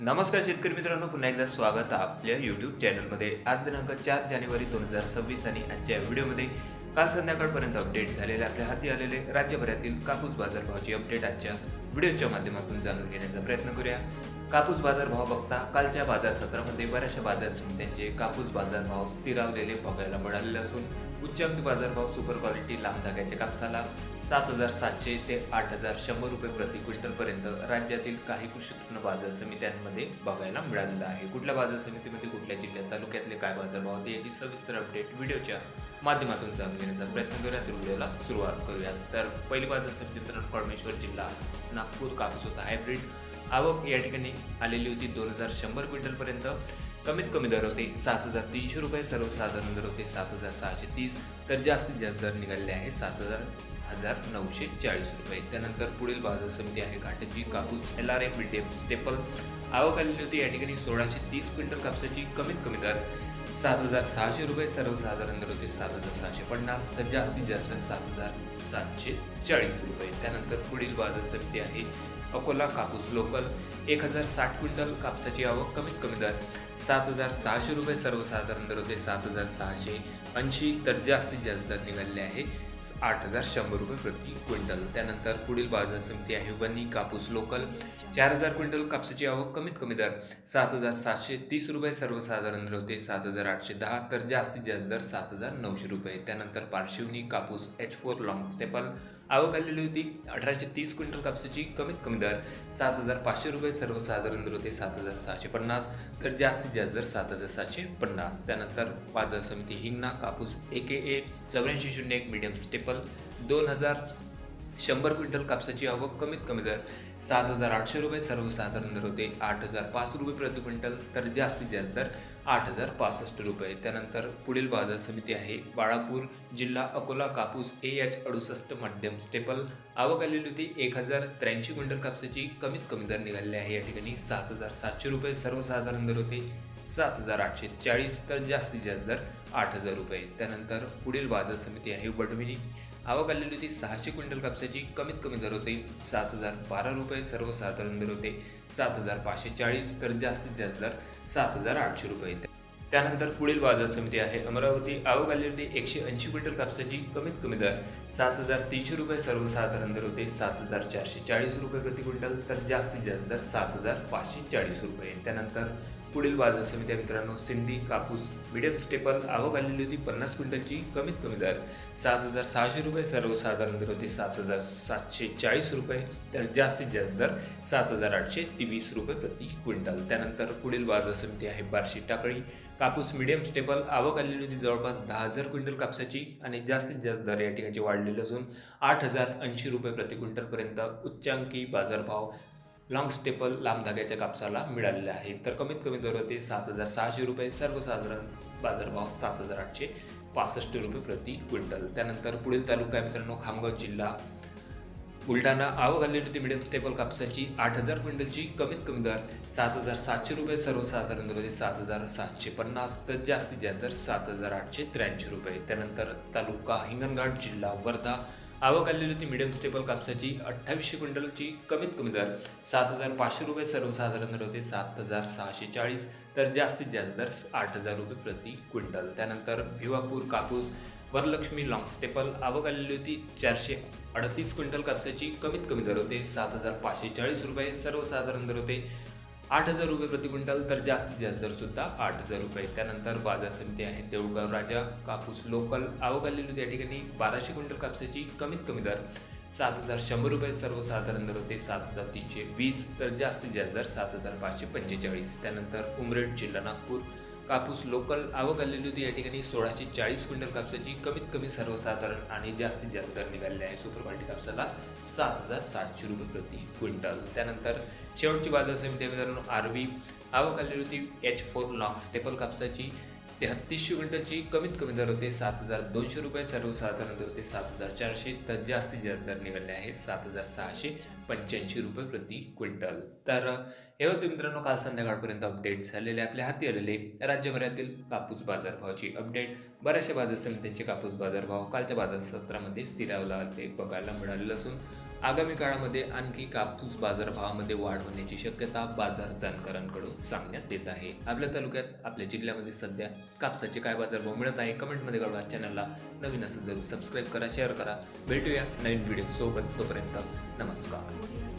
नमस्कार शेतकरी मित्रांनो, पुन्हा एकदा स्वागत आहे आपल्या यूट्यूब चॅनलमध्ये. आज दिनांक 4 जानेवारी 2026 आणि आजच्या व्हिडिओमध्ये काल संध्याकाळपर्यंत अपडेट झालेले आपल्या हाती आलेले राज्यभरातील कापूस बाजारभावाची अपडेट आजच्या व्हिडिओच्या माध्यमातून जाणून घेण्याचा प्रयत्न करूया. कापूस बाजारभाव बघता कालच्या बाजार सत्रामध्ये बऱ्याचशा बाजार समित्यांचे कापूस बाजारभाव स्थिरावलेले बघायला मिळालेले असून उच्चांकी बाजारभाव सुपर क्वालिटी लांब धाग्याच्या कापसाला 7,700 ते 8,100 रुपये प्रति क्विंटलपर्यंत राज्यातील काही कृषी उत्पन्न बाजार समित्यांमध्ये बघायला मिळालेलं आहे. कुठल्या बाजार समितीमध्ये कुठल्या जिल्ह्यात तालुक्यातले काय बाजारभाव होते याची सविस्तर अपडेट व्हिडिओच्या माध्यमातून जाणून घेण्याचा प्रयत्न करूया. तर व्हिडिओला सुरुवात करूया. तर पहिली बाजार समिती मित्रांनो कळमेश्वर जिल्हा नागपूर कापूस होता हायब्रिड. आवक या ठिकाणी आलेली होती 2,100 क्विंटलपर्यंत. कमीत कमी दर होते 7,300 रुपये, सर्वसाधारण दर होते 7,630, तर जास्तीत जास्त दर निघालेले आहे 7,940 रुपये. त्यानंतर पुढील बाजार समिती आहे घाटंजी कापूस LRM मीडियम स्टेपल. आवक आलेली होती या ठिकाणी 1,630 क्विंटल कापसाची. कमीत कमी दर 7,600 रुपये, सर्वसाधारण दर होते 7,650, तर जास्तीत जास्त 7,740 रुपये. त्यानंतर पुढील बाजार समिती आहे अकोला कापूस लोकल. 1,060 क्विंटल कापसाची आवक. कमीत कमी दर 7,600 रुपये, सर्वसाधारण दर होते 7,680, तर जास्तीत जास्त दर निघालेले आहे 8,100 रुपये प्रति क्विंटल. त्यानंतर पुढील बाजार समिती आहे बनी कापूस लोकल. 4,000 क्विंटल कापसाची आवक. कमीत कमी दर 7,730 रुपये, सर्वसाधारण दर होते 7,810, तर जास्तीत जास्त दर 7,900 रुपये. त्यानंतर पारशिवनी कापूस H4 लॉंग स्टेपल. आवक आलेली होती 1,830 क्विंटल कापसाची. कमीत कमी दर 7,500 रुपये, सर्वसाधारण दर होते 7,650, तर जास्तीत जास्त दर 7,750. त्यानंतर बाजार समिती हिंगणा कापूस AKA 8401 मीडियम स्टेपल. 2,100 क्विंटल कापसाची आवक. कमीत कमी दर 7,800 रुपये, सर्वसाधारण दर होते 8,005 रुपये प्रति क्विंटल, तर जास्तीत जास्त दर 8,065 रुपये. त्यानंतर पुढील बाजार समिती आहे बाळापूर जिल्हा अकोला कापूस AH 68 मध्यम स्टेपल. आवक आलेली होती 1,083 क्विंटल कापसाची. कमीत कमी दर निघालेले आहे या ठिकाणी 7,700 रुपये, सर्वसाधारण दर होते 7,840, तर जास्तीत जास्त दर 8,000 रुपये. त्यानंतर पुढील बाजार समिती आहे वडविणी. आवक आलेली होती 600 क्विंटल कापसाची. कमीत कमी दर होते 7,012 रुपये, सर्वसाधारण दर होते 7,540, तर जास्तीत जास्त दर 7,800 रुपये. त्यानंतर पुढील बाजार समिती आहे अमरावती. आवक आलेली होती 180 क्विंटल कापसाची. कमीत कमी दर 7,300 रुपये, सर्वसाधारण दर होते 7,440 रुपये प्रति क्विंटल, तर जास्तीत जास्त दर 7,540 रुपये. त्यानंतर पुढील बाजार समिती आहे मित्रांनो सिंधी कापूस मीडियम स्टेपल. आवक आलेली होती 50 क्विंटलची. कमीत कमी दर 7,600 रुपये, सर्वसाधारण दर होते 7,740 रुपये, तर जास्तीत जास्त दर 7,823 रुपये प्रति क्विंटल. त्यानंतर पुढील बाजार समिती आहे बार्शी टाकळी कापूस मीडियम स्टेपल. आवक आलेली होती जवळपास 10,000 क्विंटल कापसाची आणि जास्तीत जास्त दर या ठिकाणी वाढलेले असून 8,080 रुपये प्रति क्विंटलपर्यंत उच्चांकी बाजारभाव लॉंग स्टेपल लांब धाग्याच्या कापसाला मिळालेले आहे. तर कमीत कमी दर होते 7,600 रुपये, सर्वसाधारण बाजारभाव 7,865 रुपये प्रति क्विंटल. त्यानंतर पुढील तालुका आहे मित्रांनो खामगाव जिल्हा बुलढाणा. आवक आलेली होती मिडियम स्टेपल कापसाची 8,000 क्विंटलची. कमीत कमी दर 7,700 रुपये, सर्वसाधारण दर होते 7,750, तर जास्तीत जास्त दर 7,883 रुपये. त्यानंतर तालुका हिंगणघाट जिल्हा वर्धा. आवक आलेली होती मिडियम स्टेपल कापसाची 2,800 क्विंटलची. कमीत कमी दर 7,500 रुपये, सर्वसाधारण दर होते 7,640, तर जास्तीत जास्त दर 8,000 रुपये प्रति क्विंटल. त्यानंतर भिवापूर कापूस वरलक्ष्मी लॉंग स्टेपल. आवक आलेली होती 438 क्विंटल कापसाची. कमीत कमी दर होते 7,540 रुपये, सर्वसाधारण दर होते 8,000 रुपये प्रति क्विंटल, तर जास्तीत जास्त दर सुद्धा 8,000 रुपये. त्यानंतर बाजार समिती आहे देऊळगाव राजा कापूस लोकल. आवक आलेली होती या ठिकाणी 1,200 क्विंटल कापसाची. कमीत कमी दर 7,100 रुपये, सर्वसाधारण दर होते 7,320, तर जास्तीत जास्त दर 7,545. त्यानंतर उमरेड जिल्हा नागपूर कापूस लोकल. आवक आलेली होती या ठिकाणी 1,640 क्विंटल कापसाची. कमीत कमी सर्वसाधारण आणि जास्तीत जास्त दर निघालेले आहे सुपर क्वालिटी कापसाला 7,700 रुपये प्रति क्विंटल. त्यानंतर शेवटची बाजार समिती मित्रांनो आरवी. आवक आलेली होती H4 लॉंग स्टेपल कापसाची 3,300 क्विंटलची. कमीत कमी दर होते 7,200 रुपये, सर्वसाधारण दर होते 7,400, तर जास्तीत जास्त दर निघाले आहे 7,685 रुपये प्रति क्विंटल. तर हे होते मित्रांनो काल संध्याकाळपर्यंत अपडेट झालेले आपल्या हाती आलेले राज्यभरातील कापूस बाजारभावाची अपडेट. बऱ्याचशा बाजार समित्यांचे कापूस बाजारभाव कालच्या बाजार सत्रामध्ये स्थिरावले बघायला मिळालेले असून आगामी काळामध्ये आणखी कापूस बाजारभावामध्ये वाढ होण्याची शक्यता बाजार जाणकारांकडून सांगण्यात येत आहे. आपल्या तालुक्यात आपल्या जिल्ह्यामध्ये सध्या कापसाचे काय बाजारभाव मिळत आहे कमेंटमध्ये कळवा. चॅनलला नवीन असेल जरूर सबस्क्राईब करा, शेअर करा. भेटूया नवीन व्हिडिओ सोबत. तोपर्यंत नमस्कार.